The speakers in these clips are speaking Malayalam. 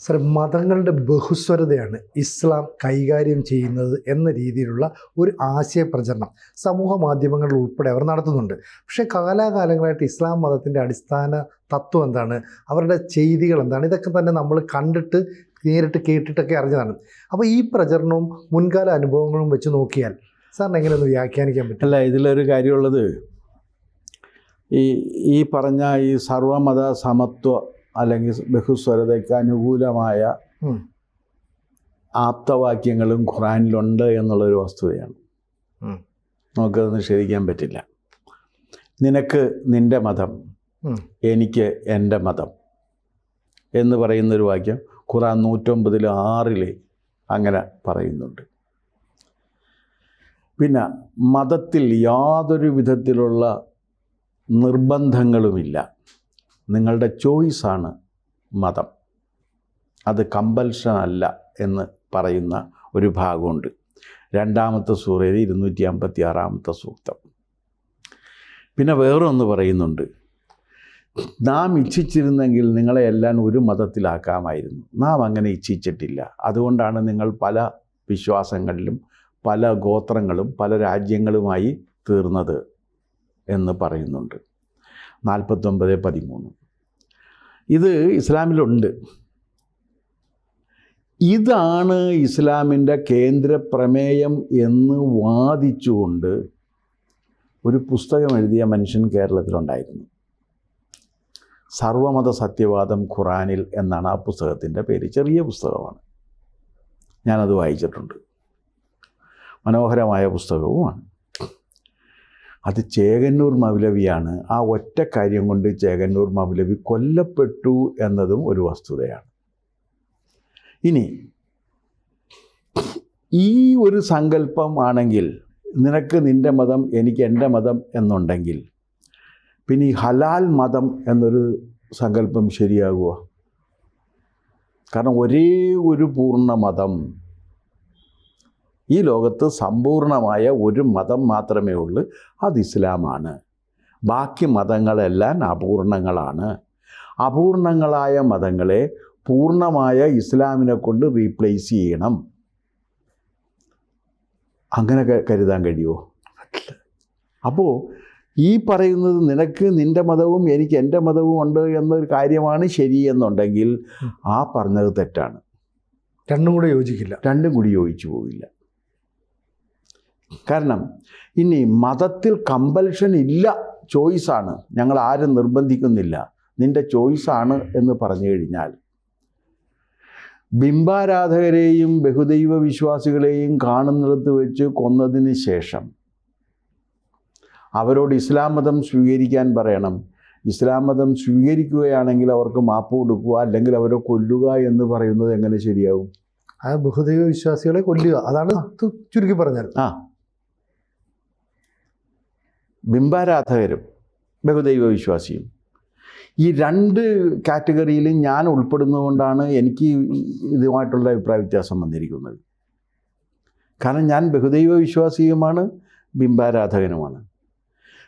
സർ, മതങ്ങളുടെ ബഹുസ്വരതയാണ് ഇസ്ലാം കൈകാര്യം ചെയ്യുന്നത് എന്ന രീതിയിലുള്ള ഒരു ആശയപ്രചരണം സമൂഹ മാധ്യമങ്ങളിൽ ഉൾപ്പെടെ അവർ നടത്തുന്നുണ്ട്. പക്ഷേ കാലാകാലങ്ങളായിട്ട് ഇസ്ലാം മതത്തിൻ്റെ അടിസ്ഥാന തത്വം എന്താണ്, അവരുടെ ചെയ്തികൾ എന്താണ്, ഇതൊക്കെ തന്നെ നമ്മൾ കണ്ടിട്ട് നേരിട്ട് കേട്ടിട്ടൊക്കെ അറിഞ്ഞതാണ്. അപ്പോൾ ഈ പ്രചരണവും മുൻകാല അനുഭവങ്ങളും വെച്ച് നോക്കിയാൽ സാറിന് എങ്ങനെ ഒന്ന് വ്യാഖ്യാനിക്കാൻ പറ്റും? അല്ല, ഇതിലൊരു കാര്യമുള്ളത്, ഈ പറഞ്ഞ ഈ സർവമത സമത്വ അല്ലെങ്കിൽ ബഹുസ്വരതയ്ക്ക് അനുകൂലമായ ആപ്തവാക്യങ്ങളും ഖുറാനിലുണ്ട് എന്നുള്ളൊരു വസ്തുതയാണ്. നമുക്കത് നിഷേധിക്കാൻ പറ്റില്ല. നിനക്ക് നിൻ്റെ മതം, എനിക്ക് എൻ്റെ മതം എന്ന് പറയുന്നൊരു വാക്യം ഖുറാൻ 109:6 അങ്ങനെ പറയുന്നുണ്ട്. പിന്നെ മതത്തിൽ യാതൊരു വിധത്തിലുള്ള നിർബന്ധങ്ങളുമില്ല, നിങ്ങളുടെ ചോയ്സാണ് മതം, അത് കമ്പൽഷൻ അല്ല എന്ന് പറയുന്ന ഒരു ഭാഗമുണ്ട്. 2-ാമത്തെ സൂറയിൽ 256-ാമത്തെ സൂക്തം. പിന്നെ വേറൊന്ന് പറയുന്നുണ്ട്, നാം ഇച്ഛിച്ചിരുന്നെങ്കിൽ നിങ്ങളെ എല്ലാം ഒരു മതത്തിലാക്കാമായിരുന്നു. നാം അങ്ങനെ ഇച്ഛിച്ചിട്ടില്ല. അതുകൊണ്ടാണ് നിങ്ങൾ പല വിശ്വാസങ്ങളിലും പല ഗോത്രങ്ങളും പല രാജ്യങ്ങളുമായി തീർന്നത് എന്ന് പറയുന്നുണ്ട്. 49:13 ഇത് ഇസ്ലാമിലുണ്ട്. ഇതാണ് ഇസ്ലാമിൻ്റെ കേന്ദ്ര പ്രമേയം എന്ന് വാദിച്ചുകൊണ്ട് ഒരു പുസ്തകം എഴുതിയ മനുഷ്യൻ കേരളത്തിലുണ്ടായിരുന്നു. സർവമത സത്യവാദം ഖുറാനിൽ എന്നാണ് ആ പുസ്തകത്തിൻ്റെ പേര്. ചെറിയ പുസ്തകമാണ്, ഞാനത് വായിച്ചിട്ടുണ്ട്. മനോഹരമായ പുസ്തകവുമാണ്. അത് ചേകന്നൂർ മൗലവിയാണ്. ആ ഒറ്റ കാര്യം കൊണ്ട് ചേകന്നൂർ മൗലവി കൊല്ലപ്പെട്ടു എന്നതും ഒരു വസ്തുതയാണ്. ഇനി ഈ ഒരു സങ്കല്പം ആണെങ്കിൽ, നിനക്ക് നിൻ്റെ മതം എനിക്ക് എൻ്റെ മതം എന്നുണ്ടെങ്കിൽ, പിന്നെ ഈ ഹലാൽ മതം എന്നൊരു സങ്കല്പം ശരിയാകുമോ? കാരണം ഒരേ ഒരു പൂർണ്ണ മതം, ഈ ലോകത്ത് സമ്പൂർണമായ ഒരു മതം മാത്രമേ ഉള്ളൂ, അത് ഇസ്ലാമാണ്. ബാക്കി മതങ്ങളെല്ലാം അപൂർണങ്ങളാണ്. അപൂർണങ്ങളായ മതങ്ങളെ പൂർണ്ണമായ ഇസ്ലാമിനെ കൊണ്ട് റീപ്ലേസ് ചെയ്യണം. അങ്ങനെ കരുതാൻ കഴിയുമോ? അപ്പോൾ ഈ പറയുന്നത് നിനക്ക് നിൻ്റെ മതവും എനിക്ക് എൻ്റെ മതവും ഉണ്ട് എന്നൊരു കാര്യമാണ് ശരിയെന്നുണ്ടെങ്കിൽ ആ പറഞ്ഞത് തെറ്റാണ്. രണ്ടും കൂടെ യോജിക്കില്ല. രണ്ടും കൂടി യോജിച്ചു പോവില്ല. കാരണം ഇനി മതത്തിൽ കമ്പൽഷൻ ഇല്ല, ചോയ്സാണ്, ഞങ്ങൾ ആരും നിർബന്ധിക്കുന്നില്ല, നിൻ്റെ ചോയ്സാണ് എന്ന് പറഞ്ഞു കഴിഞ്ഞാൽ, ബിംബാരാധകരെയും ബഹുദൈവ വിശ്വാസികളെയും കാണുന്നിടത്ത് വെച്ച് കൊന്നതിന് ശേഷം അവരോട് ഇസ്ലാം മതം സ്വീകരിക്കാൻ പറയണം. ഇസ്ലാം മതം സ്വീകരിക്കുകയാണെങ്കിൽ അവർക്ക് മാപ്പ് കൊടുക്കുക, അല്ലെങ്കിൽ അവരെ കൊല്ലുക എന്ന് പറയുന്നത് എങ്ങനെ ശരിയാവും? ആ ബഹുദൈവ വിശ്വാസികളെ കൊല്ലുക, അതാണ് ചുരുക്കി പറഞ്ഞാൽ. ബിംബാരാധകരും ബഹുദൈവ വിശ്വാസിയും ഈ രണ്ട് കാറ്റഗറിയിലും ഞാൻ ഉൾപ്പെടുന്നതുകൊണ്ടാണ് എനിക്ക് ഇതുമായിട്ടുള്ള അഭിപ്രായ വ്യത്യാസം വന്നിരിക്കുന്നത്. കാരണം ഞാൻ ബഹുദൈവ വിശ്വാസിയുമാണ്, ബിംബാരാധകനുമാണ്.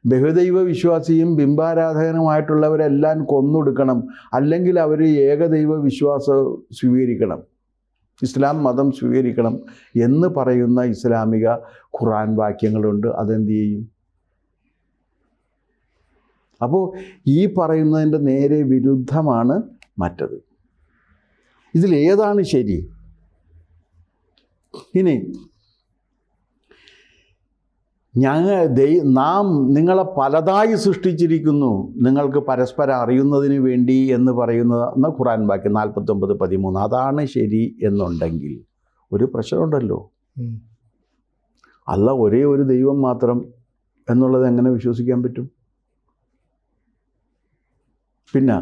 ബഹുദൈവ വിശ്വാസിയും ബിംബാരാധകനുമായിട്ടുള്ളവരെല്ലാം കൊന്നൊടുക്കണം, അല്ലെങ്കിൽ അവർ ഏകദൈവ വിശ്വാസം സ്വീകരിക്കണം, ഇസ്ലാം മതം സ്വീകരിക്കണം എന്ന് പറയുന്ന ഇസ്ലാമിക ഖുറാൻ വാക്യങ്ങളുണ്ട്. അതെന്ത് ചെയ്യും? അപ്പോൾ ഈ പറയുന്നതിൻ്റെ നേരെ വിരുദ്ധമാണ് മറ്റത്. ഇതിലേതാണ് ശരി? ഇനി നാം നിങ്ങളെ പലതായി സൃഷ്ടിച്ചിരിക്കുന്നു, നിങ്ങൾക്ക് പരസ്പരം അറിയുന്നതിന് വേണ്ടി എന്ന് പറയുന്ന ഖുറാൻ വാക്യം 49:13 അതാണ് ശരി എന്നുണ്ടെങ്കിൽ ഒരു പ്രശ്നമുണ്ടല്ലോ. അല്ലാഹ് ഒരേ ഒരു ദൈവം മാത്രം എന്നുള്ളത് എങ്ങനെ വിശ്വസിക്കാൻ പറ്റും? പിന്നെ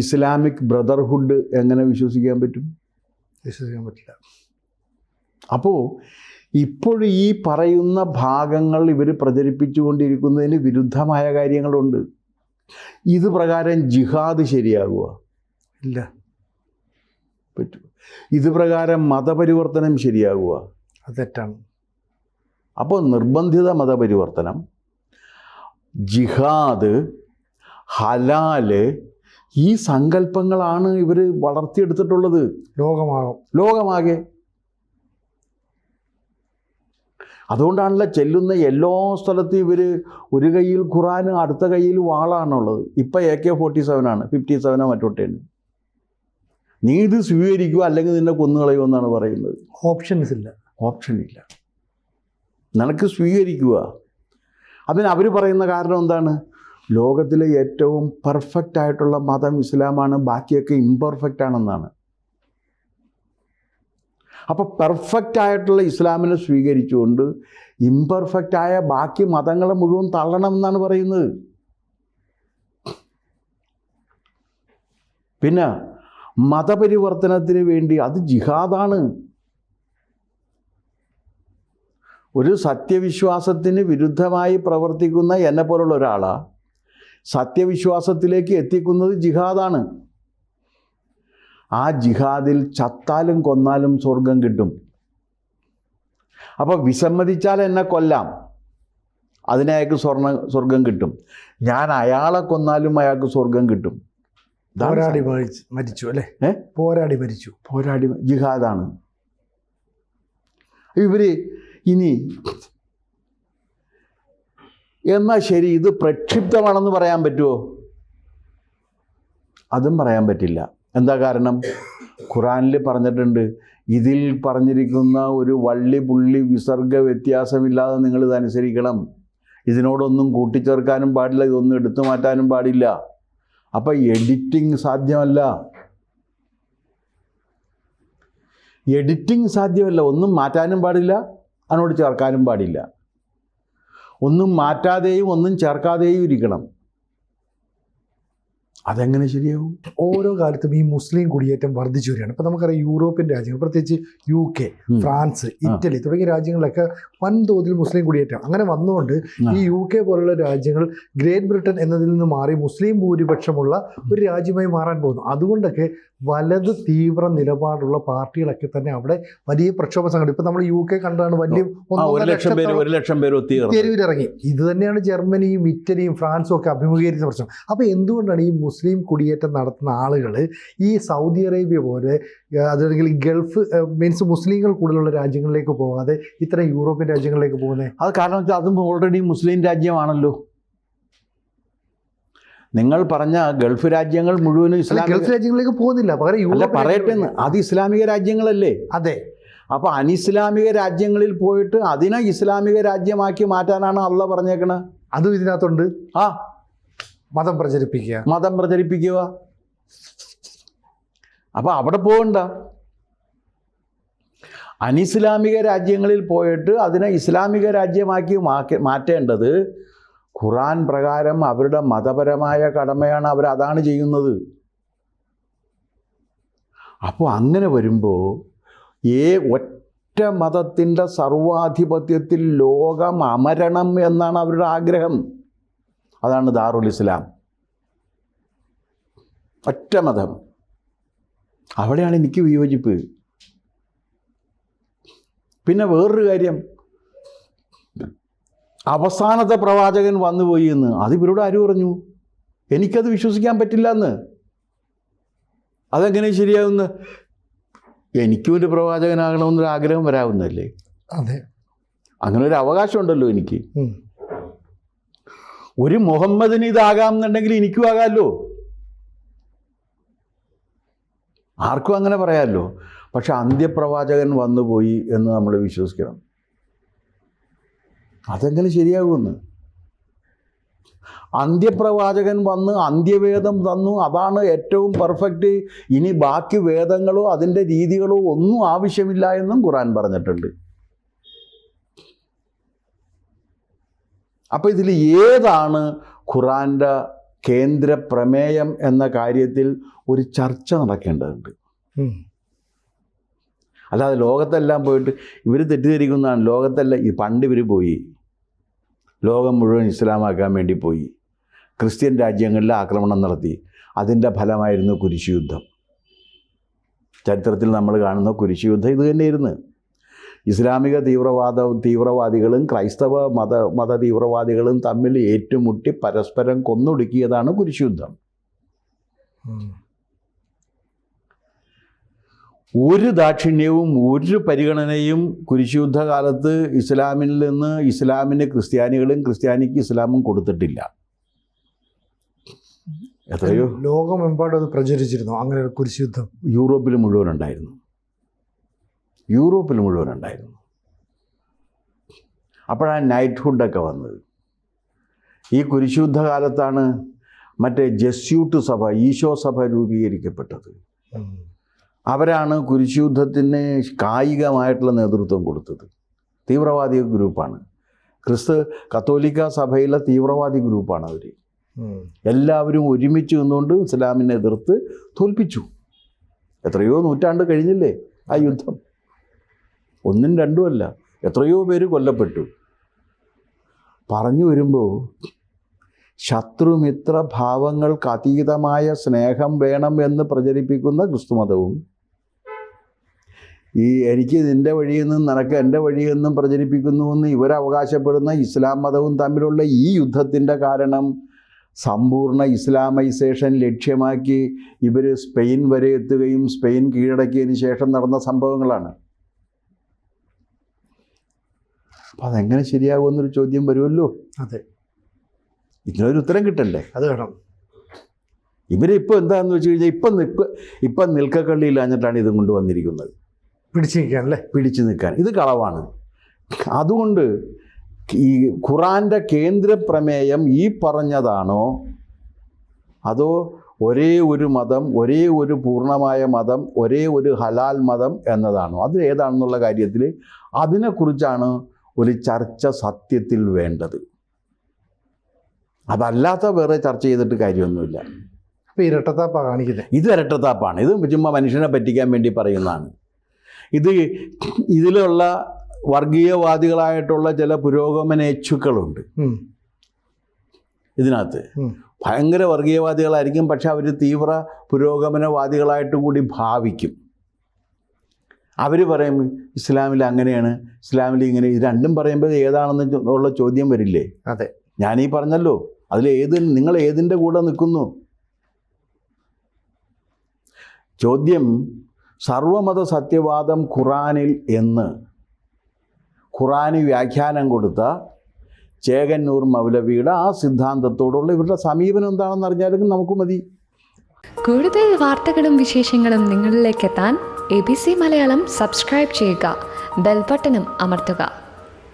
ഇസ്ലാമിക് ബ്രദർഹുഡ് എങ്ങനെ വിശ്വസിക്കാൻ പറ്റും? വിശ്വസിക്കാൻ പറ്റില്ല. അപ്പോൾ ഇപ്പോഴും ഈ പറയുന്ന ഭാഗങ്ങൾ ഇവർ പ്രചരിപ്പിച്ചുകൊണ്ടിരിക്കുന്നതിന് വിരുദ്ധമായ കാര്യങ്ങളുണ്ട്. ഇത് പ്രകാരം ജിഹാദ് ശരിയാകുക? ഇല്ല. പറ്റും. ഇത് പ്രകാരം മതപരിവർത്തനം ശരിയാകുക? അത് തെറ്റാണ്. അപ്പോൾ നിർബന്ധിത മതപരിവർത്തനം, ജിഹാദ്, ഹലാല്, ഈ സങ്കല്പങ്ങളാണ് ഇവർ വളർത്തിയെടുത്തിട്ടുള്ളത് ലോകമാകെ. അതുകൊണ്ടാണല്ലോ ചെല്ലുന്ന എല്ലാ സ്ഥലത്തും ഇവർ ഒരു കയ്യിൽ ഖുറാനും അടുത്ത കയ്യിൽ വാളാണുള്ളത്. ഇപ്പം AK-47 ആണ്, 57 മറ്റൊട്ടേണ്. നീ ഇത് സ്വീകരിക്കുക അല്ലെങ്കിൽ നിന്നെ കൊന്നുകളയുമെന്നാണ് പറയുന്നത്. ഓപ്ഷൻ ഇല്ല, നിനക്ക് സ്വീകരിക്കുക. അതിന് അവർ പറയുന്ന കാരണം എന്താണ്? ലോകത്തിലെ ഏറ്റവും പെർഫെക്റ്റ് ആയിട്ടുള്ള മതം ഇസ്ലാമാണ്, ബാക്കിയൊക്കെ ഇംപെർഫെക്റ്റ് ആണെന്നാണ്. അപ്പോൾ പെർഫെക്റ്റ് ആയിട്ടുള്ള ഇസ്ലാമിനെ സ്വീകരിച്ചുകൊണ്ട് ഇംപെർഫെക്റ്റ് ആയ ബാക്കി മതങ്ങളെ മുഴുവൻ തള്ളണം എന്നാണ് പറയുന്നത്. പിന്നെ മതപരിവർത്തനത്തിന് വേണ്ടി അത് ജിഹാദാണ്. ഒരു സത്യവിശ്വാസത്തിന് വിരുദ്ധമായി പ്രവർത്തിക്കുന്ന എന്നെ പോലുള്ള ഒരാളാ സത്യവിശ്വാസത്തിലേക്ക് എത്തിക്കുന്നത് ജിഹാദാണ്. ആ ജിഹാദിൽ ചത്താലും കൊന്നാലും സ്വർഗം കിട്ടും. അപ്പോൾ വിസമ്മതിച്ചാൽ എന്നെ കൊല്ലാം, അതിന് അയാൾക്ക് സ്വർഗം കിട്ടും. ഞാൻ അയാളെ കൊന്നാലും അയാൾക്ക് സ്വർഗം കിട്ടും. പോരാടി മരിച്ചു അല്ലേ? പോരാടി ജിഹാദാണ്. ഇവർ ഇനി എന്നാൽ ശരി, ഇത് പ്രക്ഷിപ്തമാണെന്ന് പറയാൻ പറ്റുമോ? അതും പറയാൻ പറ്റില്ല. എന്താ കാരണം? ഖുറാനിൽ പറഞ്ഞിട്ടുണ്ട്, ഇതിൽ പറഞ്ഞിരിക്കുന്ന ഒരു വള്ളി പുള്ളി വിസർഗ വ്യത്യാസമില്ലാതെ നിങ്ങളിത് അനുസരിക്കണം. ഇതിനോടൊന്നും കൂട്ടിച്ചേർക്കാനും പാടില്ല, ഇതൊന്നും എടുത്തു മാറ്റാനും പാടില്ല. അപ്പം എഡിറ്റിംഗ് സാധ്യമല്ല. ഒന്നും മാറ്റാനും പാടില്ല, അതിനോട് ചേർക്കാനും പാടില്ല. ഒന്നും മാറ്റാതെയും ഒന്നും ചേർക്കാതെയും ഇരിക്കണം. അതെങ്ങനെ ശരിയാവും? ഓരോ കാലത്തും ഈ മുസ്ലിം കുടിയേറ്റം വർദ്ധിച്ചു വരികയാണ്. ഇപ്പോൾ നമുക്കറിയാം യൂറോപ്യൻ രാജ്യങ്ങൾ, പ്രത്യേകിച്ച് UK, ഫ്രാൻസ്, ഇറ്റലി തുടങ്ങിയ രാജ്യങ്ങളിലൊക്കെ വൻതോതിൽ മുസ്ലിം കുടിയേറ്റം അങ്ങനെ വന്നുകൊണ്ട് ഈ UK പോലുള്ള രാജ്യങ്ങൾ ഗ്രേറ്റ് ബ്രിട്ടൻ എന്നതിൽ നിന്ന് മാറി മുസ്ലിം ഭൂരിപക്ഷമുള്ള ഒരു രാജ്യമായി മാറാൻ പോകുന്നു. അതുകൊണ്ടൊക്കെ വലത് തീവ്ര നിലപാടുള്ള പാർട്ടികളൊക്കെ തന്നെ അവിടെ വലിയ പ്രക്ഷോഭ സംഘടന, ഇപ്പം നമ്മൾ UK കണ്ടാണ് വലിയ 1 ലക്ഷം പേര് തെരുവിലിറങ്ങി. ഇത് തന്നെയാണ് ജർമ്മനിയും ഇറ്റലിയും ഫ്രാൻസും ഒക്കെ അഭിമുഖീകരിക്കുന്ന പ്രശ്നം. അപ്പോൾ എന്തുകൊണ്ടാണ് ഈ മുസ്ലിം കുടിയേറ്റം നടത്തുന്ന ആളുകൾ ഈ സൗദി അറേബ്യ പോലെ അതല്ലെങ്കിൽ ഗൾഫ് മീൻസ് മുസ്ലിങ്ങൾ കൂടുതലുള്ള രാജ്യങ്ങളിലേക്ക് പോകാതെ ഇത്തരം യൂറോപ്യൻ രാജ്യങ്ങളിലേക്ക് പോകുന്നത്? അത് കാരണം വെച്ചാൽ അതും ഓൾറെഡി മുസ്ലിം രാജ്യമാണല്ലോ. നിങ്ങൾ പറഞ്ഞ ഗൾഫ് രാജ്യങ്ങൾ മുഴുവനും ഗൾഫ് രാജ്യങ്ങളിലേക്ക് പോകുന്നില്ല, പകരം പറയട്ടെ, അത് ഇസ്ലാമിക രാജ്യങ്ങളല്ലേ? അതെ. അപ്പോൾ അനിസ്ലാമിക രാജ്യങ്ങളിൽ പോയിട്ട് അതിനെ ഇസ്ലാമിക രാജ്യമാക്കി മാറ്റാനാണ് അള്ളാഹ് പറഞ്ഞേക്കണത്. അതും ഇതിനകത്തുണ്ട്. മതം പ്രചരിപ്പിക്കുക. അപ്പോൾ അവിടെ പോകണ്ട. അനിസ്ലാമിക രാജ്യങ്ങളിൽ പോയിട്ട് അതിനെ ഇസ്ലാമിക രാജ്യമാക്കി മാറ്റേണ്ടത് ഖുറാൻ പ്രകാരം അവരുടെ മതപരമായ കടമയാണ്. അവരതാണ് ചെയ്യുന്നത്. അപ്പോൾ അങ്ങനെ വരുമ്പോൾ ഒറ്റ മതത്തിൻ്റെ സർവാധിപത്യത്തിൽ ലോകം അമരണം എന്നാണ് അവരുടെ ആഗ്രഹം. അതാണ് ദാറുൽ ഇസ്ലാം, ഒറ്റ മതം. അവിടെയാണ് എനിക്ക് വിയോജിപ്പ്. പിന്നെ വേറൊരു കാര്യം, അവസാനത്തെ പ്രവാചകൻ വന്നുപോയി എന്ന് അത് ഇവരോട് ആര് പറഞ്ഞു? എനിക്കത് വിശ്വസിക്കാൻ പറ്റില്ല എന്ന്. അതെങ്ങനെ ശരിയാവുന്ന? എനിക്കും ഒരു പ്രവാചകനാകണമെന്നൊരു ആഗ്രഹം വരാവുന്നല്ലേ? അതെ, അങ്ങനെ ഒരു അവകാശം ഉണ്ടല്ലോ എനിക്ക്. ഒരു മുഹമ്മദിന് ഇതാകാം എന്നുണ്ടെങ്കിൽ എനിക്കും ആകാമല്ലോ, ആർക്കും അങ്ങനെ പറയാമല്ലോ. പക്ഷെ അന്ത്യപ്രവാചകൻ വന്നുപോയി എന്ന് നമ്മൾ വിശ്വസിക്കണം. അതെങ്ങനെ ശരിയാകുമെന്ന്? അന്ത്യപ്രവാചകൻ വന്ന് അന്ത്യവേദം തന്നു, അതാണ് ഏറ്റവും പെർഫെക്റ്റ്. ഇനി ബാക്കി വേദങ്ങളോ അതിൻ്റെ രീതികളോ ഒന്നും ആവശ്യമില്ല എന്നും ഖുറാൻ പറഞ്ഞിട്ടുണ്ട്. അപ്പോൾ ഇതിൽ ഏതാണ് ഖുറാൻ്റെ കേന്ദ്ര പ്രമേയം എന്ന കാര്യത്തിൽ ഒരു ചർച്ച നടക്കേണ്ടതുണ്ട്. അല്ലാതെ ലോകത്തെല്ലാം പോയിട്ട് ഇവർ തെറ്റിദ്ധരിക്കുന്നതാണ്. ലോകത്തെല്ലാം പണ്ട് ഇവർ പോയി ലോകം മുഴുവൻ ഇസ്ലാമാക്കാൻ വേണ്ടി പോയി, ക്രിസ്ത്യൻ രാജ്യങ്ങളിൽ ആക്രമണം നടത്തി. അതിൻ്റെ ഫലമായിരുന്നു കുരിശുയുദ്ധം. ചരിത്രത്തിൽ നമ്മൾ കാണുന്ന കുരിശുയുദ്ധം ഇത് തന്നെയായിരുന്നു. ഇസ്ലാമിക തീവ്രവാദികളും ക്രൈസ്തവ മത തീവ്രവാദികളും തമ്മിൽ ഏറ്റുമുട്ടി പരസ്പരം കൊന്നൊടുക്കിയതാണ് കുരിശുയുദ്ധം. ഒരു ദാക്ഷിണ്യവും ഒരു പരിഗണനയും കുരിശുയുദ്ധകാലത്ത് ഇസ്ലാമിൽ നിന്ന് ഇസ്ലാമിന് ക്രിസ്ത്യാനികളും ക്രിസ്ത്യാനിക്ക് ഇസ്ലാമും കൊടുത്തിട്ടില്ല. എത്രയോ ലോകമെമ്പാടും അത് പ്രചരിച്ചിരുന്നു അങ്ങനെ ഒരു കുരിശുയുദ്ധം. യൂറോപ്പിൽ മുഴുവൻ ഉണ്ടായിരുന്നു. അപ്പോഴാണ് നൈറ്റ്ഹുഡൊക്കെ വന്നത്. ഈ കുരിശുയുദ്ധകാലത്താണ് മറ്റേ ജസ്യൂട്ട് സഭ, ഈശോ സഭ രൂപീകരിക്കപ്പെട്ടത്. അവരാണ് കുരിശുയുദ്ധത്തിന് കായികമായിട്ടുള്ള നേതൃത്വം കൊടുത്തത്. തീവ്രവാദി ഗ്രൂപ്പാണ്. കത്തോലിക്ക സഭയിലെ തീവ്രവാദി ഗ്രൂപ്പാണ് അവർ. എല്ലാവരും ഒരുമിച്ച് നിന്നുകൊണ്ട് ഇസ്ലാമിനെ എതിർത്ത് തോൽപ്പിച്ചു. എത്രയോ നൂറ്റാണ്ട് കഴിഞ്ഞില്ലേ ആ യുദ്ധം? ഒന്നും രണ്ടും അല്ല, എത്രയോ പേര് കൊല്ലപ്പെട്ടു. പറഞ്ഞു വരുമ്പോൾ ശത്രുമിത്ര ഭാവങ്ങൾക്ക് അതീതമായ സ്നേഹം വേണം എന്ന് പ്രചരിപ്പിക്കുന്ന ക്രിസ്തുമതവും ഈ എനിക്ക് നിൻ്റെ വഴിയിൽ നിന്നും നിനക്ക് എൻ്റെ വഴിയിൽ നിന്നും പ്രചരിപ്പിക്കുന്നുവെന്ന് ഇവരവകാശപ്പെടുന്ന ഇസ്ലാം മതവും തമ്മിലുള്ള ഈ യുദ്ധത്തിൻ്റെ കാരണം സമ്പൂർണ്ണ ഇസ്ലാമൈസേഷൻ ലക്ഷ്യമാക്കി ഇവർ സ്പെയിൻ വരെ എത്തുകയും സ്പെയിൻ കീഴടക്കിയതിന് ശേഷം നടന്ന സംഭവങ്ങളാണ്. അപ്പം അതെങ്ങനെ ശരിയാകുമെന്നൊരു ചോദ്യം വരുമല്ലോ. അതെ, ഇതിനൊരു ഉത്തരം കിട്ടണ്ടേ? അത് വേണം. ഇവരിപ്പോൾ എന്താണെന്ന് വെച്ച് കഴിഞ്ഞാൽ ഇപ്പം നിൽക്കക്കള്ളിയില്ലാഞ്ഞിട്ടാണ് ഇതും കൊണ്ട് വന്നിരിക്കുന്നത്. പിടിച്ചു നിൽക്കാൻ. ഇത് കളവാണ്. അതുകൊണ്ട് ഈ ഖുറാൻ്റെ കേന്ദ്ര പ്രമേയം ഈ പറഞ്ഞതാണോ അതോ ഒരേ ഒരു മതം, ഒരേ ഒരു പൂർണ്ണമായ മതം, ഒരേ ഒരു ഹലാൽ മതം എന്നതാണോ? അത് ഏതാണെന്നുള്ള കാര്യത്തിൽ അതിനെക്കുറിച്ചാണ് ഒരു ചർച്ച സത്യത്തിൽ വേണ്ടത്. അതല്ലാത്ത വേറെ ചർച്ച ചെയ്തിട്ട് കാര്യമൊന്നുമില്ല. അപ്പോൾ ഇരട്ടത്താപ്പാണ് കാണിക്കുന്നത്. ഇത് ഇരട്ടത്താപ്പാണ്. ഇത് ചുമ്മാ മനുഷ്യനെ പറ്റിക്കാൻ വേണ്ടി പറയുന്നതാണ്. ഇതിലുള്ള വർഗീയവാദികളായിട്ടുള്ള ചില പുരോഗമനേച്ഛുക്കളുണ്ട് ഇതിനകത്ത്. ഭയങ്കര വർഗീയവാദികളായിരിക്കും, പക്ഷെ അവർ തീവ്ര പുരോഗമനവാദികളായിട്ട് കൂടി ഭാവിക്കും. അവർ പറയും ഇസ്ലാമിൽ അങ്ങനെയാണ്, ഇസ്ലാമിൽ ഇങ്ങനെ. ഇത് രണ്ടും പറയുമ്പോൾ ഏതാണെന്ന് ഉള്ള ചോദ്യം വരില്ലേ? അതെ, ഞാനീ പറഞ്ഞല്ലോ, നിങ്ങൾ ഏതിൻ്റെ കൂടെ നിൽക്കുന്നു? ചോദ്യം സർവമത സത്യവാദം ഖുറാനിൽ എന്ന് ഖുറാന് വ്യാഖ്യാനം കൊടുത്ത ചേകന്നൂർ മൗലവിയുടെ ആ സിദ്ധാന്തത്തോടുള്ള ഇവരുടെ സമീപനം എന്താണെന്ന് അറിഞ്ഞാലും നമുക്ക് മതി. കൂടുതൽ വാർത്തകളും വിശേഷങ്ങളും നിങ്ങളിലേക്ക് എത്താൻ ABC മലയാളം സബ്സ്ക്രൈബ് ചെയ്യുക, ബെൽ ബട്ടണും അമർത്തുക.